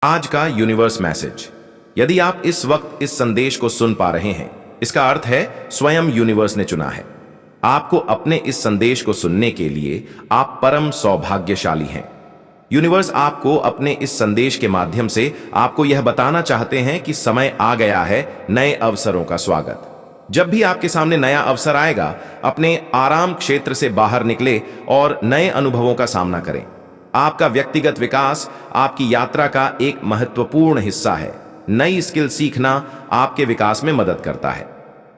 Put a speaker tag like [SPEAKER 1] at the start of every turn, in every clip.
[SPEAKER 1] आज का universe message. यदि आप इस वक्त इस संदेश को सुन पा रहे हैं, इसका अर्थ है स्वयं यूनिवर्स ने चुना है आपको अपने इस संदेश को सुनने के लिए। आप परम सौभाग्यशाली हैं। यूनिवर्स आपको अपने इस संदेश के माध्यम से आपको यह बताना चाहते हैं कि समय आ गया है नए अवसरों का स्वागत। जब भी आपके सामने नया अवसर आएगा, अपने आराम क्षेत्र से बाहर निकले और नए अनुभवों का सामना करें। आपका व्यक्तिगत विकास आपकी यात्रा का एक महत्वपूर्ण हिस्सा है। नई स्किल सीखना आपके विकास में मदद करता है।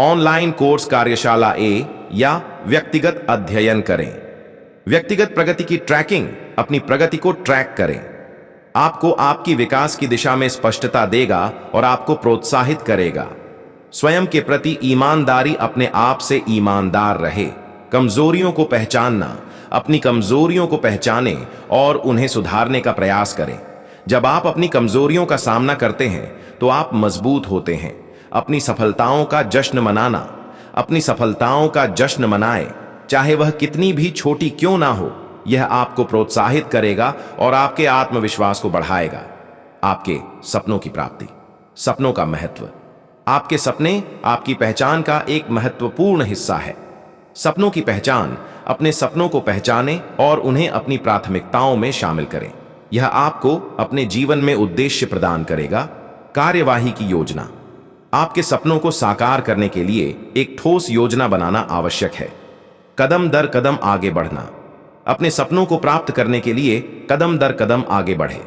[SPEAKER 1] ऑनलाइन कोर्स, कार्यशाला ए या व्यक्तिगत अध्ययन करें। व्यक्तिगत प्रगति की ट्रैकिंग, अपनी प्रगति को ट्रैक करें। आपको आपकी विकास की दिशा में स्पष्टता देगा और आपको प्रोत्साहित करेगा। स्वयं के प्रति ईमानदारी, अपने आप से ईमानदार रहे। कमजोरियों को पहचानना, अपनी कमजोरियों को पहचानें और उन्हें सुधारने का प्रयास करें। जब आप अपनी कमजोरियों का सामना करते हैं तो आप मजबूत होते हैं। अपनी सफलताओं का जश्न मनाना, अपनी सफलताओं का जश्न मनाएं, चाहे वह कितनी भी छोटी क्यों ना हो। यह आपको प्रोत्साहित करेगा और आपके आत्मविश्वास को बढ़ाएगा। आपके सपनों की प्राप्ति, सपनों का महत्व। आपके सपने आपकी पहचान का एक महत्वपूर्ण हिस्सा है। सपनों की पहचान, अपने सपनों को पहचानें और उन्हें अपनी प्राथमिकताओं में शामिल करें। यह आपको अपने जीवन में उद्देश्य प्रदान करेगा। कार्यवाही की योजना। आपके सपनों को साकार करने के लिए एक ठोस योजना बनाना आवश्यक है। कदम दर कदम आगे बढ़ना। अपने सपनों को प्राप्त करने के लिए कदम दर कदम आगे बढ़े।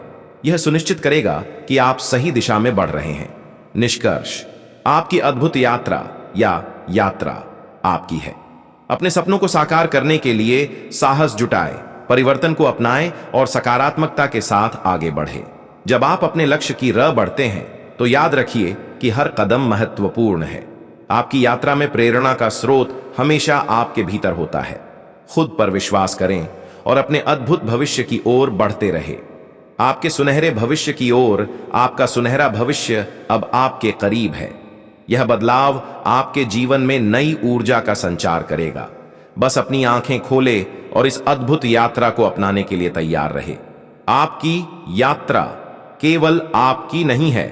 [SPEAKER 1] यह सुनिश्चित करेगा कि आप सही दिशा में बढ़ रहे हैं। निष्कर्ष, आपकी अद्भुत यात्रा आपकी है। अपने सपनों को साकार करने के लिए साहस जुटाएं, परिवर्तन को अपनाएं और सकारात्मकता के साथ आगे बढ़ें। जब आप अपने लक्ष्य की राह बढ़ते हैं तो याद रखिए कि हर कदम महत्वपूर्ण है। आपकी यात्रा में प्रेरणा का स्रोत हमेशा आपके भीतर होता है। खुद पर विश्वास करें और अपने अद्भुत भविष्य की ओर बढ़ते रहें। आपके सुनहरे भविष्य की ओर, आपका सुनहरा भविष्य अब आपके करीब है। यह बदलाव आपके जीवन में नई ऊर्जा का संचार करेगा। बस अपनी आंखें खोले और इस अद्भुत यात्रा को अपनाने के लिए तैयार रहे। आपकी यात्रा केवल आपकी नहीं है,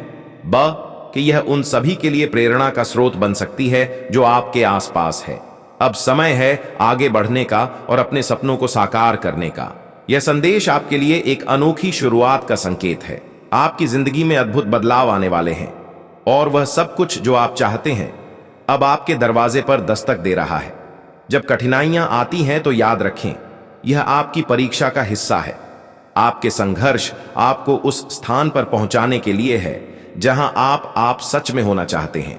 [SPEAKER 1] कि यह उन सभी के लिए प्रेरणा का स्रोत बन सकती है जो आपके आसपास है। अब समय है आगे बढ़ने का और अपने सपनों को साकार करने का। यह संदेश आपके लिए एक अनोखी शुरुआत का संकेत है। आपकी जिंदगी में अद्भुत बदलाव आने वाले हैं और वह सब कुछ जो आप चाहते हैं अब आपके दरवाजे पर दस्तक दे रहा है। जब कठिनाइयां आती हैं तो याद रखें, यह आपकी परीक्षा का हिस्सा है। आपके संघर्ष आपको उस स्थान पर पहुंचाने के लिए है जहां आप सच में होना चाहते हैं।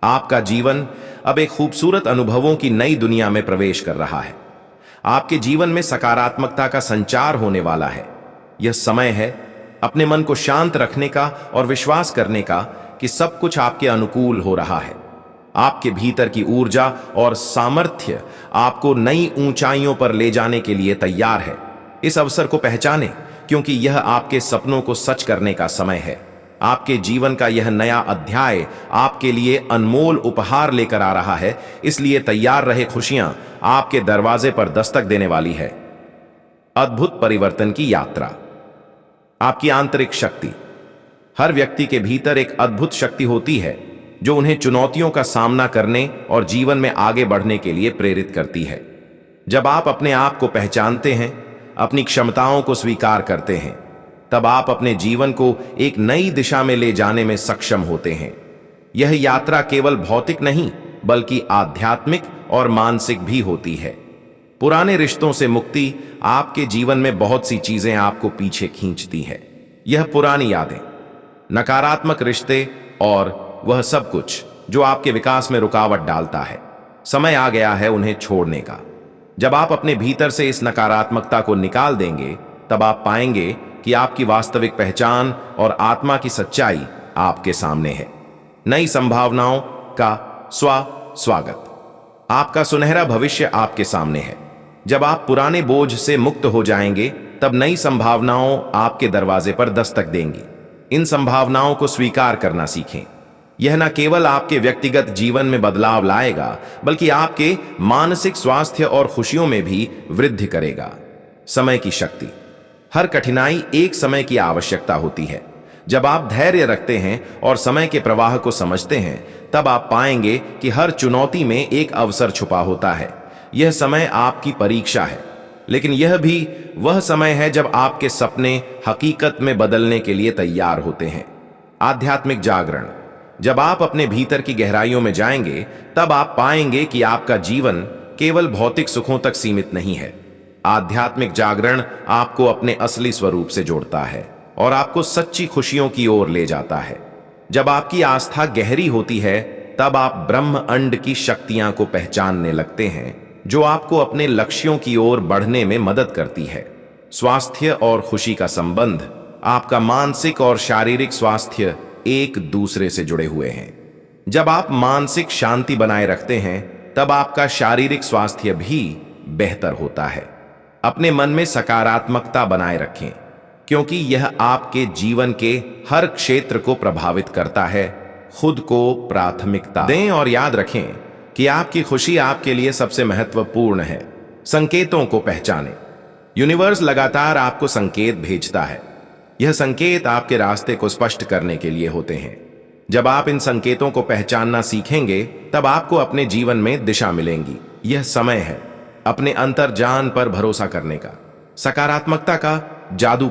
[SPEAKER 1] आपका जीवन अब एक खूबसूरत अनुभवों की नई दुनिया में प्रवेश कर रहा है। आपके जीवन में सकारात्मकता का संचार होने वाला है। यह समय है अपने मन को शांत रखने का और विश्वास करने का कि सब कुछ आपके अनुकूल हो रहा है। आपके भीतर की ऊर्जा और सामर्थ्य आपको नई ऊंचाइयों पर ले जाने के लिए तैयार है। इस अवसर को पहचानें, क्योंकि यह आपके सपनों को सच करने का समय है। आपके जीवन का यह नया अध्याय आपके लिए अनमोल उपहार लेकर आ रहा है, इसलिए तैयार रहे। खुशियां आपके दरवाजे पर दस्तक देने वाली है। अद्भुत परिवर्तन की यात्रा। आपकी आंतरिक शक्ति। हर व्यक्ति के भीतर एक अद्भुत शक्ति होती है जो उन्हें चुनौतियों का सामना करने और जीवन में आगे बढ़ने के लिए प्रेरित करती है। जब आप अपने आप को पहचानते हैं, अपनी क्षमताओं को स्वीकार करते हैं, तब आप अपने जीवन को एक नई दिशा में ले जाने में सक्षम होते हैं। यह यात्रा केवल भौतिक नहीं बल्कि आध्यात्मिक और मानसिक भी होती है। पुराने रिश्तों से मुक्ति। आपके जीवन में बहुत सी चीजें आपको पीछे खींचती हैं। यह पुरानी यादें, नकारात्मक रिश्ते और वह सब कुछ जो आपके विकास में रुकावट डालता है। समय आ गया है उन्हें छोड़ने का। जब आप अपने भीतर से इस नकारात्मकता को निकाल देंगे, तब आप पाएंगे कि आपकी वास्तविक पहचान और आत्मा की सच्चाई आपके सामने है। नई संभावनाओं का स्वागत। आपका सुनहरा भविष्य आपके सामने है। जब आप पुराने बोझ से मुक्त हो जाएंगे, तब नई संभावनाओं आपके दरवाजे पर दस्तक देंगी। इन संभावनाओं को स्वीकार करना सीखें। यह न केवल आपके व्यक्तिगत जीवन में बदलाव लाएगा, बल्कि आपके मानसिक स्वास्थ्य और खुशियों में भी वृद्धि करेगा। समय की शक्ति। हर कठिनाई एक समय की आवश्यकता होती है। जब आप धैर्य रखते हैं और समय के प्रवाह को समझते हैं, तब आप पाएंगे कि हर चुनौती में एक अवसर छुपा होता है। यह समय आपकी परीक्षा है, लेकिन यह भी वह समय है जब आपके सपने हकीकत में बदलने के लिए तैयार होते हैं। आध्यात्मिक जागरण। जब आप अपने भीतर की गहराइयों में जाएंगे, तब आप पाएंगे कि आपका जीवन केवल भौतिक सुखों तक सीमित नहीं है। आध्यात्मिक जागरण आपको अपने असली स्वरूप से जोड़ता है और आपको सच्ची खुशियों की ओर ले जाता है। जब आपकी आस्था गहरी होती है, तब आप ब्रह्म अंड की शक्तियां को पहचानने लगते हैं, जो आपको अपने लक्ष्यों की ओर बढ़ने में मदद करती है। स्वास्थ्य और खुशी का संबंध। आपका मानसिक और शारीरिक स्वास्थ्य एक दूसरे से जुड़े हुए हैं। जब आप मानसिक शांति बनाए रखते हैं, तब आपका शारीरिक स्वास्थ्य भी बेहतर होता है। अपने मन में सकारात्मकता बनाए रखें, क्योंकि यह आपके जीवन के हर क्षेत्र को प्रभावित करता है। खुद को प्राथमिकता दें और याद रखें कि आपकी खुशी आपके लिए सबसे महत्वपूर्ण है। संकेतों को पहचानें। यूनिवर्स लगातार आपको संकेत भेजता है। यह संकेत आपके रास्ते को स्पष्ट करने के लिए होते हैं। जब आप इन संकेतों को पहचानना सीखेंगे, तब आपको अपने जीवन में दिशा मिलेंगी। यह समय है अपने अंतर्जान पर भरोसा करने का, सकारात्मकता का जादू।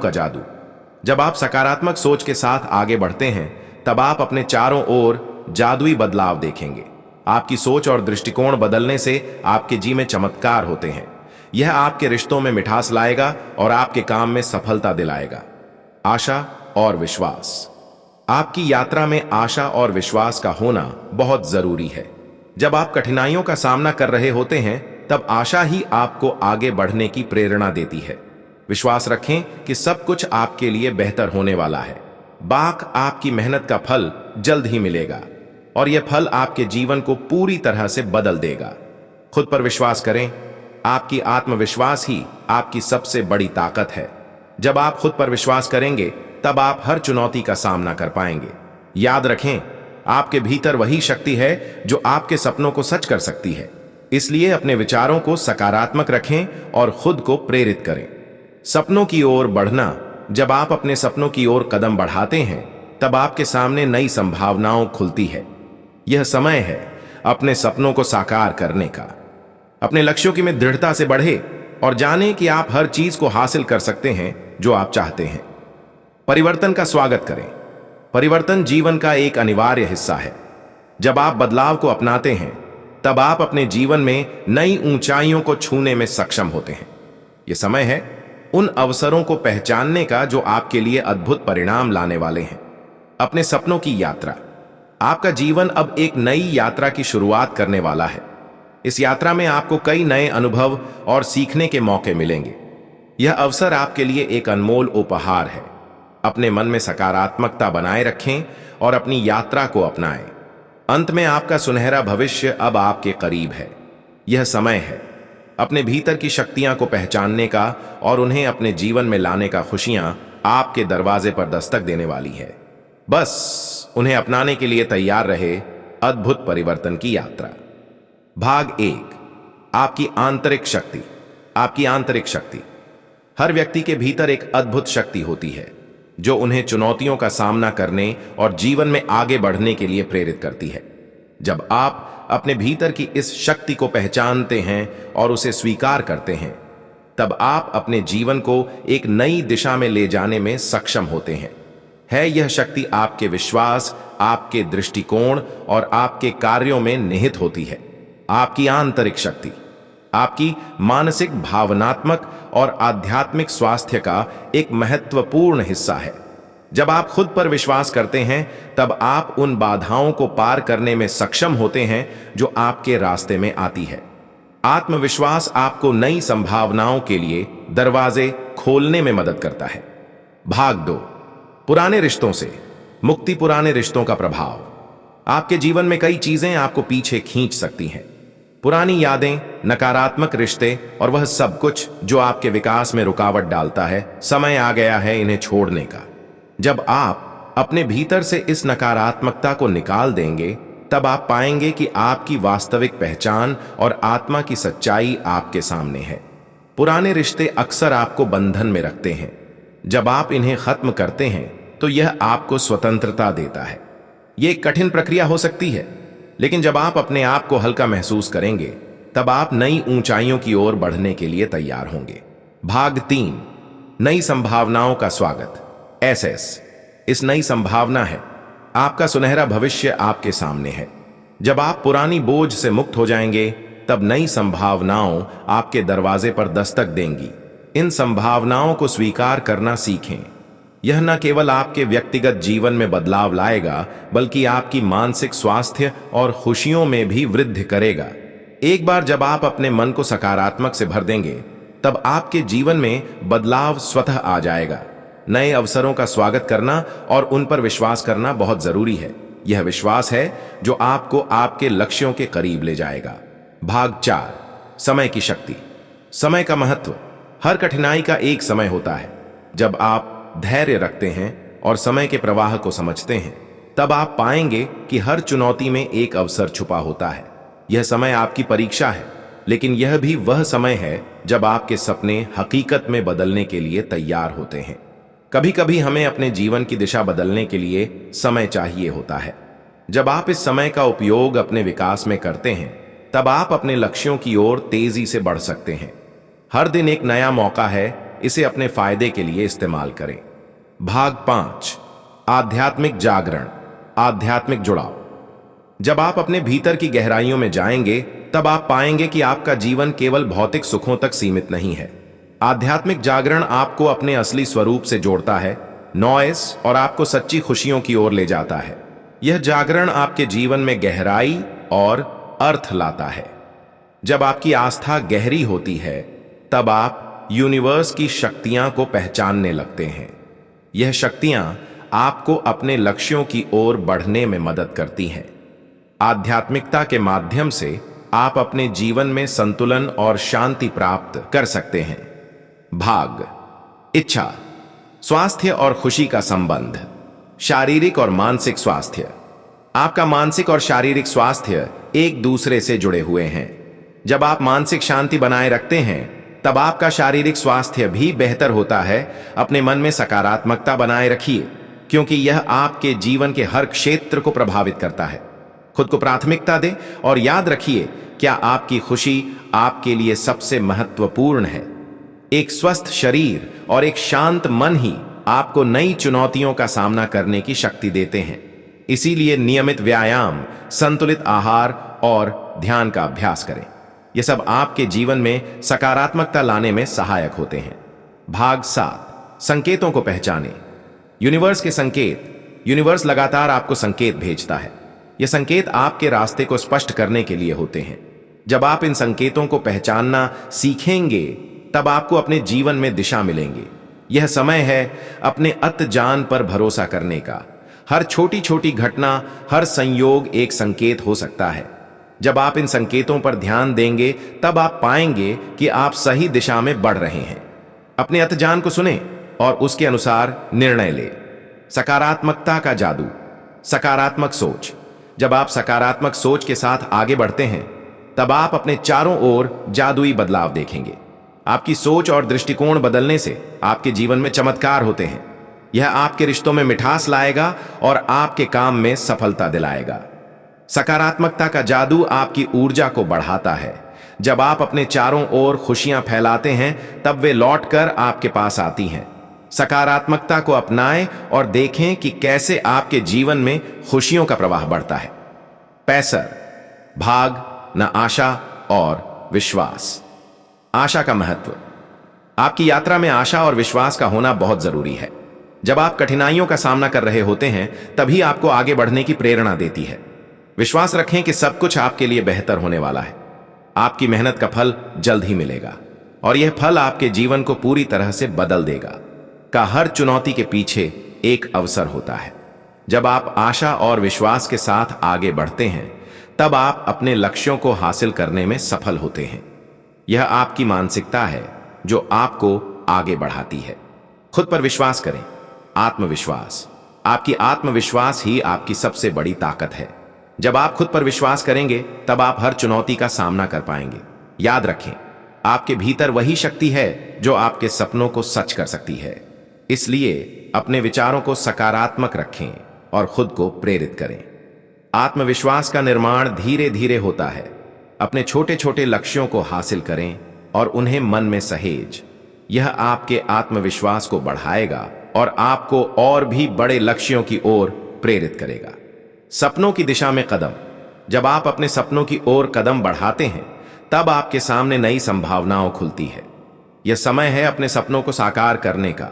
[SPEAKER 1] जब आप सकारात्मक सोच के साथ आगे बढ़ते हैं, तब आप अपने चारों ओर जादुई बदलाव देखेंगे। आपकी सोच और दृष्टिकोण बदलने से आपके जी में चमत्कार होते हैं। यह आपके रिश्तों में मिठास लाएगा और आपके काम में सफलता दिलाएगा। आशा और विश्वास। आपकी यात्रा में आशा और विश्वास का होना बहुत जरूरी है। जब आप कठिनाइयों का सामना कर रहे होते हैं, तब आशा ही आपको आगे बढ़ने की प्रेरणा देती है। विश्वास रखें कि सब कुछ आपके लिए बेहतर होने वाला है। बाक आपकी मेहनत का फल जल्द ही मिलेगा और यह फल आपके जीवन को पूरी तरह से बदल देगा। खुद पर विश्वास करें। आपकी आत्मविश्वास ही आपकी सबसे बड़ी ताकत है। जब आप खुद पर विश्वास करेंगे, तब आप हर चुनौती का सामना कर पाएंगे। याद रखें, आपके भीतर वही शक्ति है जो आपके सपनों को सच कर सकती है। इसलिए अपने विचारों को सकारात्मक रखें और खुद को प्रेरित करें। सपनों की ओर बढ़ना। जब आप अपने सपनों की ओर कदम बढ़ाते हैं, तब आपके सामने नई संभावनाओं खुलती है। यह समय है अपने सपनों को साकार करने का। अपने लक्ष्यों की में दृढ़ता से बढ़े और जानें कि आप हर चीज को हासिल कर सकते हैं जो आप चाहते हैं। परिवर्तन का स्वागत करें। परिवर्तन जीवन का एक अनिवार्य हिस्सा है। जब आप बदलाव को अपनाते हैं, तब आप अपने जीवन में नई ऊंचाइयों को छूने में सक्षम होते हैं। यह समय है उन अवसरों को पहचानने का जो आपके लिए अद्भुत परिणाम लाने वाले हैं। अपने सपनों की यात्रा। आपका जीवन अब एक नई यात्रा की शुरुआत करने वाला है। इस यात्रा में आपको कई नए अनुभव और सीखने के मौके मिलेंगे। यह अवसर आपके लिए एक अनमोल उपहार है। अपने मन में सकारात्मकता बनाए रखें और अपनी यात्रा को अपनाएं। अंत में आपका सुनहरा भविष्य अब आपके करीब है। यह समय है अपने भीतर की शक्तियां को पहचानने का और उन्हें अपने जीवन में लाने का। खुशियां आपके दरवाजे पर दस्तक देने वाली है। बस उन्हें अपनाने के लिए तैयार रहे। अद्भुत परिवर्तन की यात्रा। भाग 1। आपकी आंतरिक शक्ति। आपकी आंतरिक शक्ति। हर व्यक्ति के भीतर एक अद्भुत शक्ति होती है जो उन्हें चुनौतियों का सामना करने और जीवन में आगे बढ़ने के लिए प्रेरित करती है। जब आप अपने भीतर की इस शक्ति को पहचानते हैं और उसे स्वीकार करते हैं, तब आप अपने जीवन को एक नई दिशा में ले जाने में सक्षम होते हैं। यह शक्ति आपके विश्वास, आपके दृष्टिकोण और आपके कार्यों में निहित होती है। आपकी आंतरिक शक्ति आपकी मानसिक, भावनात्मक और आध्यात्मिक स्वास्थ्य का एक महत्वपूर्ण हिस्सा है। जब आप खुद पर विश्वास करते हैं, तब आप उन बाधाओं को पार करने में सक्षम होते हैं जो आपके रास्ते में आती है। आत्मविश्वास आपको नई संभावनाओं के लिए दरवाजे खोलने में मदद करता है। भाग 2। पुराने रिश्तों से मुक्ति। पुराने रिश्तों का प्रभाव। आपके जीवन में कई चीजें आपको पीछे खींच सकती हैं। पुरानी यादें, नकारात्मक रिश्ते और वह सब कुछ जो आपके विकास में रुकावट डालता है। समय आ गया है इन्हें छोड़ने का। जब आप अपने भीतर से इस नकारात्मकता को निकाल देंगे, तब आप पाएंगे कि आपकी वास्तविक पहचान और आत्मा की सच्चाई आपके सामने है। पुराने रिश्ते अक्सर आपको बंधन में रखते हैं। जब आप इन्हें खत्म करते हैं, तो यह आपको स्वतंत्रता देता है। यह एक कठिन प्रक्रिया हो सकती है, लेकिन जब आप अपने आप को हल्का महसूस करेंगे तब आप नई ऊंचाइयों की ओर बढ़ने के लिए तैयार होंगे। भाग 3, नई संभावनाओं का स्वागत। एसएस, इस नई संभावना है। आपका सुनहरा भविष्य आपके सामने है। जब आप पुरानी बोझ से मुक्त हो जाएंगे तब नई संभावनाओं आपके दरवाजे पर दस्तक देंगी। इन संभावनाओं को स्वीकार करना सीखें। यह न केवल आपके व्यक्तिगत जीवन में बदलाव लाएगा, बल्कि आपकी मानसिक स्वास्थ्य और खुशियों में भी वृद्धि करेगा। एक बार जब आप अपने मन को सकारात्मक से भर देंगे, तब आपके जीवन में बदलाव स्वतः आ जाएगा। नए अवसरों का स्वागत करना और उन पर विश्वास करना बहुत जरूरी है। यह विश्वास है जो आपको आपके लक्ष्यों के करीब ले जाएगा। भाग 4, समय की शक्ति। समय का महत्व। हर कठिनाई का एक समय होता है। जब आप धैर्य रखते हैं और समय के प्रवाह को समझते हैं, तब आप पाएंगे कि हर चुनौती में एक अवसर छुपा होता है। यह समय आपकी परीक्षा है, लेकिन यह भी वह समय है जब आपके सपने हकीकत में बदलने के लिए तैयार होते हैं। कभी कभी हमें अपने जीवन की दिशा बदलने के लिए समय चाहिए होता है। जब आप इस समय का उपयोग अपने विकास में करते हैं, तब आप अपने लक्ष्यों की ओर तेजी से बढ़ सकते हैं। हर दिन एक नया मौका है, इसे अपने फायदे के लिए इस्तेमाल करें। भाग 5, आध्यात्मिक जागरण, आध्यात्मिक जुड़ाव। जब आप अपने भीतर की गहराइयों में जाएंगे, तब आप पाएंगे कि आपका जीवन केवल भौतिक सुखों तक सीमित नहीं है। आध्यात्मिक जागरण आपको अपने असली स्वरूप से जोड़ता है, नॉइस, और आपको सच्ची खुशियों की ओर ले जाता है। यह जागरण आपके जीवन में गहराई और अर्थ लाता है। जब आपकी आस्था गहरी होती है, तब आप यूनिवर्स की शक्तियां को पहचानने लगते हैं। यह शक्तियां आपको अपने लक्ष्यों की ओर बढ़ने में मदद करती हैं। आध्यात्मिकता के माध्यम से आप अपने जीवन में संतुलन और शांति प्राप्त कर सकते हैं। भाग, इच्छा, स्वास्थ्य और खुशी का संबंध। शारीरिक और मानसिक स्वास्थ्य। आपका मानसिक और शारीरिक स्वास्थ्य एक दूसरे से जुड़े हुए हैं। जब आप मानसिक शांति बनाए रखते हैं, तब आपका शारीरिक स्वास्थ्य भी बेहतर होता है। अपने मन में सकारात्मकता बनाए रखिए, क्योंकि यह आपके जीवन के हर क्षेत्र को प्रभावित करता है। खुद को प्राथमिकता दें और याद रखिए, क्या आपकी खुशी आपके लिए सबसे महत्वपूर्ण है। एक स्वस्थ शरीर और एक शांत मन ही आपको नई चुनौतियों का सामना करने की शक्ति देते हैं। इसीलिए नियमित व्यायाम, संतुलित आहार और ध्यान का अभ्यास करें। यह सब आपके जीवन में सकारात्मकता लाने में सहायक होते हैं। भाग 7, संकेतों को पहचानें। यूनिवर्स के संकेत। यूनिवर्स लगातार आपको संकेत भेजता है। यह संकेत आपके रास्ते को स्पष्ट करने के लिए होते हैं। जब आप इन संकेतों को पहचानना सीखेंगे, तब आपको अपने जीवन में दिशा मिलेंगे। यह समय है अपने अतजान पर भरोसा करने का। हर छोटी छोटी घटना, हर संयोग एक संकेत हो सकता है। जब आप इन संकेतों पर ध्यान देंगे, तब आप पाएंगे कि आप सही दिशा में बढ़ रहे हैं। अपने अतजान को सुनें और उसके अनुसार निर्णय लें। सकारात्मकता का जादू। सकारात्मक सोच। जब आप सकारात्मक सोच के साथ आगे बढ़ते हैं, तब आप अपने चारों ओर जादुई बदलाव देखेंगे। आपकी सोच और दृष्टिकोण बदलने से आपके जीवन में चमत्कार होते हैं। यह आपके रिश्तों में मिठास लाएगा और आपके काम में सफलता दिलाएगा। सकारात्मकता का जादू आपकी ऊर्जा को बढ़ाता है। जब आप अपने चारों ओर खुशियां फैलाते हैं, तब वे लौटकर आपके पास आती हैं। सकारात्मकता को अपनाएं और देखें कि कैसे आपके जीवन में खुशियों का प्रवाह बढ़ता है। पैसर, भाग, न आशा और विश्वास। आशा का महत्व। आपकी यात्रा में आशा और विश्वास का होना बहुत जरूरी है। जब आप कठिनाइयों का सामना कर रहे होते हैं, तभी आपको आगे बढ़ने की प्रेरणा देती है। विश्वास रखें कि सब कुछ आपके लिए बेहतर होने वाला है। आपकी मेहनत का फल जल्द ही मिलेगा और यह फल आपके जीवन को पूरी तरह से बदल देगा। का हर चुनौती के पीछे एक अवसर होता है। जब आप आशा और विश्वास के साथ आगे बढ़ते हैं, तब आप अपने लक्ष्यों को हासिल करने में सफल होते हैं। यह आपकी मानसिकता है जो आपको आगे बढ़ाती है। खुद पर विश्वास करें। आत्मविश्वास। आपकी आत्मविश्वास ही आपकी सबसे बड़ी ताकत है। जब आप खुद पर विश्वास करेंगे, तब आप हर चुनौती का सामना कर पाएंगे। याद रखें, आपके भीतर वही शक्ति है जो आपके सपनों को सच कर सकती है। इसलिए अपने विचारों को सकारात्मक रखें और खुद को प्रेरित करें। आत्मविश्वास का निर्माण धीरे धीरे होता है। अपने छोटे छोटे लक्ष्यों को हासिल करें और उन्हें मन में सहेज। यह आपके आत्मविश्वास को बढ़ाएगा और आपको और भी बड़े लक्ष्यों की ओर प्रेरित करेगा। सपनों की दिशा में कदम। जब आप अपने सपनों की ओर कदम बढ़ाते हैं, तब आपके सामने नई संभावनाएं खुलती है। यह समय है अपने सपनों को साकार करने का।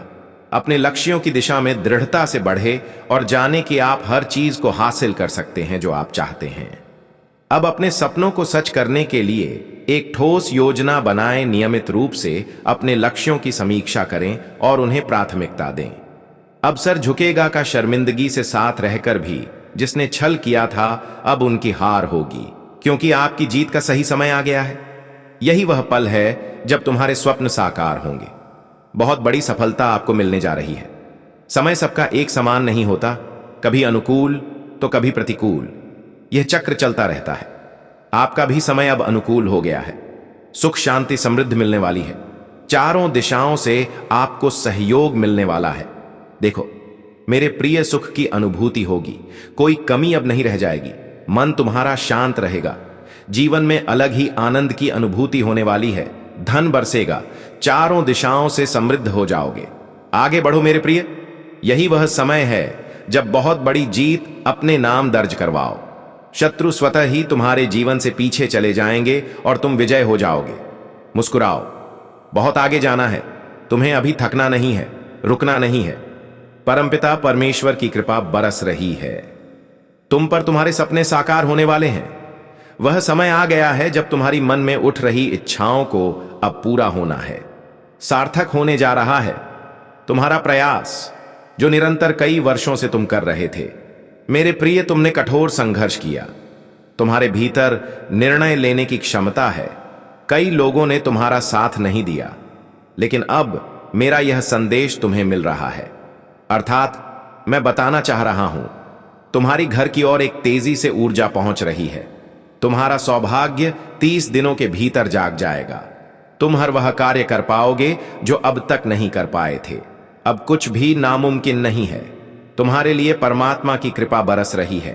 [SPEAKER 1] अपने लक्ष्यों की दिशा में दृढ़ता से बढ़े और जाने कि आप हर चीज को हासिल कर सकते हैं जो आप चाहते हैं। अब अपने सपनों को सच करने के लिए एक ठोस योजना बनाएं। नियमित रूप से अपने लक्ष्यों की समीक्षा करें और उन्हें प्राथमिकता दें। अब सर झुकेगा का शर्मिंदगी से साथ रहकर भी जिसने छल किया था, अब उनकी हार होगी, क्योंकि आपकी जीत का सही समय आ गया है। यही वह पल है जब तुम्हारे स्वप्न साकार होंगे। बहुत बड़ी सफलता आपको मिलने जा रही है। समय सबका एक समान नहीं होता, कभी अनुकूल तो कभी प्रतिकूल। यह चक्र चलता रहता है। आपका भी समय अब अनुकूल हो गया है। सुख शांति समृद्धि मिलने वाली है। चारों दिशाओं से आपको सहयोग मिलने वाला है। देखो मेरे प्रिय, सुख की अनुभूति होगी, कोई कमी अब नहीं रह जाएगी। मन तुम्हारा शांत रहेगा। जीवन में अलग ही आनंद की अनुभूति होने वाली है। धन बरसेगा। चारों दिशाओं से समृद्ध हो जाओगे। आगे बढ़ो मेरे प्रिय। यही वह समय है जब बहुत बड़ी जीत अपने नाम दर्ज करवाओ। शत्रु स्वतः ही तुम्हारे जीवन से पीछे चले जाएंगे और तुम विजय हो जाओगे। मुस्कुराओ। बहुत आगे जाना है। तुम्हें अभी थकना नहीं है, रुकना नहीं है। परमपिता परमेश्वर की कृपा बरस रही है। तुम पर तुम्हारे सपने साकार होने वाले हैं। वह समय आ गया है जब तुम्हारी मन में उठ रही इच्छाओं को अब पूरा होना है। सार्थक होने जा रहा है तुम्हारा प्रयास, जो निरंतर कई वर्षों से तुम कर रहे थे। मेरे प्रिय, तुमने कठोर संघर्ष किया। तुम्हारे भीतर निर्णय लेने की क्षमता है। कई लोगों ने तुम्हारा साथ नहीं दिया, लेकिन अब मेरा यह संदेश तुम्हें मिल रहा है। अर्थात मैं बताना चाह रहा हूं, तुम्हारी घर की ओर एक तेजी से ऊर्जा पहुंच रही है। तुम्हारा सौभाग्य 30 दिनों के भीतर जाग जाएगा। तुम हर वह कार्य कर पाओगे जो अब तक नहीं कर पाए थे। अब कुछ भी नामुमकिन नहीं है। तुम्हारे लिए परमात्मा की कृपा बरस रही है।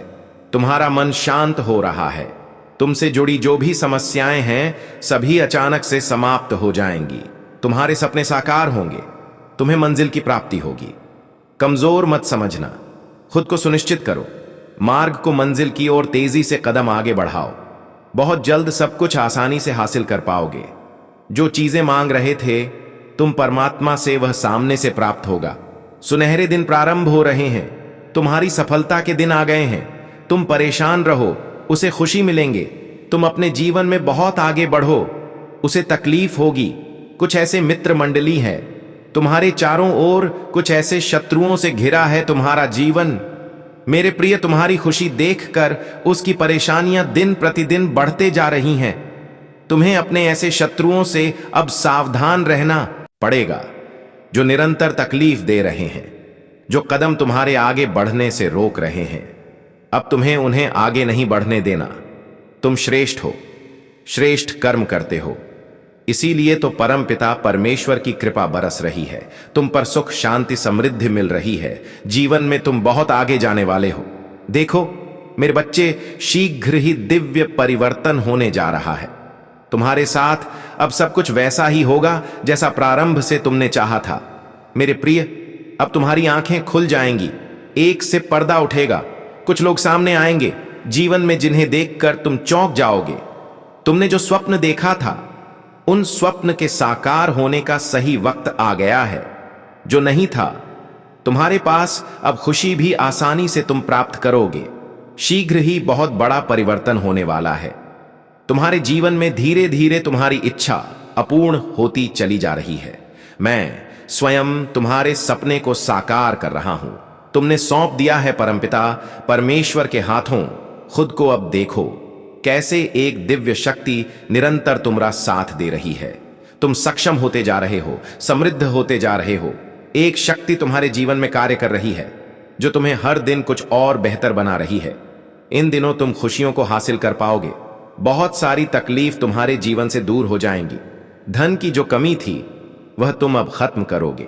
[SPEAKER 1] तुम्हारा मन शांत हो रहा है। तुमसे जुड़ी जो भी समस्याएं हैं, सभी अचानक से समाप्त हो जाएंगी। तुम्हारे सपने साकार होंगे। तुम्हें मंजिल की प्राप्ति होगी। कमजोर मत समझना। खुद को सुनिश्चित करो। मार्ग को मंजिल की ओर तेजी से कदम आगे बढ़ाओ। बहुत जल्द सब कुछ आसानी से हासिल कर पाओगे। जो चीजें मांग रहे थे, तुम परमात्मा से वह सामने से प्राप्त होगा। सुनहरे दिन प्रारंभ हो रहे हैं। तुम्हारी सफलता के दिन आ गए हैं। तुम परेशान रहो, उसे खुशी मिलेंगे। तुम अपने जीवन में बहुत आगे बढ़ो, उसे तकलीफ होगी। कुछ ऐसे मित्र मंडली है तुम्हारे चारों ओर, कुछ ऐसे शत्रुओं से घिरा है तुम्हारा जीवन। मेरे प्रिय, तुम्हारी खुशी देखकर उसकी परेशानियां दिन प्रतिदिन बढ़ते जा रही हैं। तुम्हें अपने ऐसे शत्रुओं से अब सावधान रहना पड़ेगा, जो निरंतर तकलीफ दे रहे हैं, जो कदम तुम्हारे आगे बढ़ने से रोक रहे हैं। अब तुम्हें उन्हें आगे नहीं बढ़ने देना। तुम श्रेष्ठ हो, श्रेष्ठ कर्म करते हो। इसीलिए तो परम पिता परमेश्वर की कृपा बरस रही है। तुम पर सुख शांति समृद्धि मिल रही है। जीवन में तुम बहुत आगे जाने वाले हो। देखो मेरे बच्चे, शीघ्र ही दिव्य परिवर्तन होने जा रहा है। तुम्हारे साथ अब सब कुछ वैसा ही होगा जैसा प्रारंभ से तुमने चाहा था। मेरे प्रिय, अब तुम्हारी आंखें खुल जाएंगी। एक से पर्दा उठेगा। कुछ लोग सामने आएंगे जीवन में, जिन्हें देखकर तुम चौंक जाओगे। तुमने जो स्वप्न देखा था, उन स्वप्न के साकार होने का सही वक्त आ गया है। जो नहीं था, तुम्हारे पास अब खुशी भी आसानी से तुम प्राप्त करोगे। शीघ्र ही बहुत बड़ा परिवर्तन होने वाला है। तुम्हारे जीवन में धीरे धीरे तुम्हारी इच्छा अपूर्ण होती चली जा रही है। मैं स्वयं तुम्हारे सपने को साकार कर रहा हूं। तुमने सौंप दिया है परमपिता परमेश्वर के हाथों। खुद को अब देखो, कैसे एक दिव्य शक्ति निरंतर तुम्हारा साथ दे रही है। तुम सक्षम होते जा रहे हो, समृद्ध होते जा रहे हो। एक शक्ति तुम्हारे जीवन में कार्य कर रही है, जो तुम्हें हर दिन कुछ और बेहतर बना रही है। इन दिनों तुम खुशियों को हासिल कर पाओगे। बहुत सारी तकलीफ तुम्हारे जीवन से दूर हो जाएंगी। धन की जो कमी थी, वह तुम अब खत्म करोगे।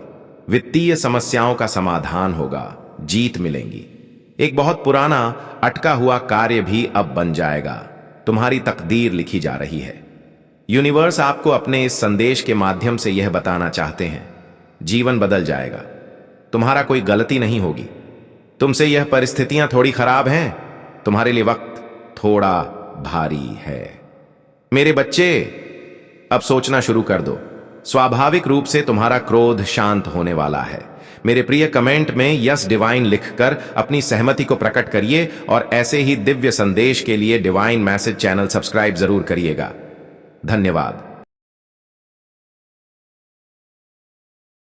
[SPEAKER 1] वित्तीय समस्याओं का समाधान होगा, जीत मिलेंगी। एक बहुत पुराना अटका हुआ कार्य भी अब बन जाएगा। तुम्हारी तकदीर लिखी जा रही है। यूनिवर्स आपको अपने इस संदेश के माध्यम से यह बताना चाहते हैं, जीवन बदल जाएगा। तुम्हारा कोई गलती नहीं होगी। तुमसे यह परिस्थितियां थोड़ी खराब हैं, तुम्हारे लिए वक्त थोड़ा भारी है। मेरे बच्चे, अब सोचना शुरू कर दो। स्वाभाविक रूप से तुम्हारा क्रोध शांत होने वाला है। मेरे प्रिय कमेंट में यस डिवाइन लिखकर अपनी सहमति को प्रकट करिए और ऐसे ही दिव्य संदेश के लिए डिवाइन मैसेज चैनल सब्सक्राइब जरूर करिएगा। धन्यवाद।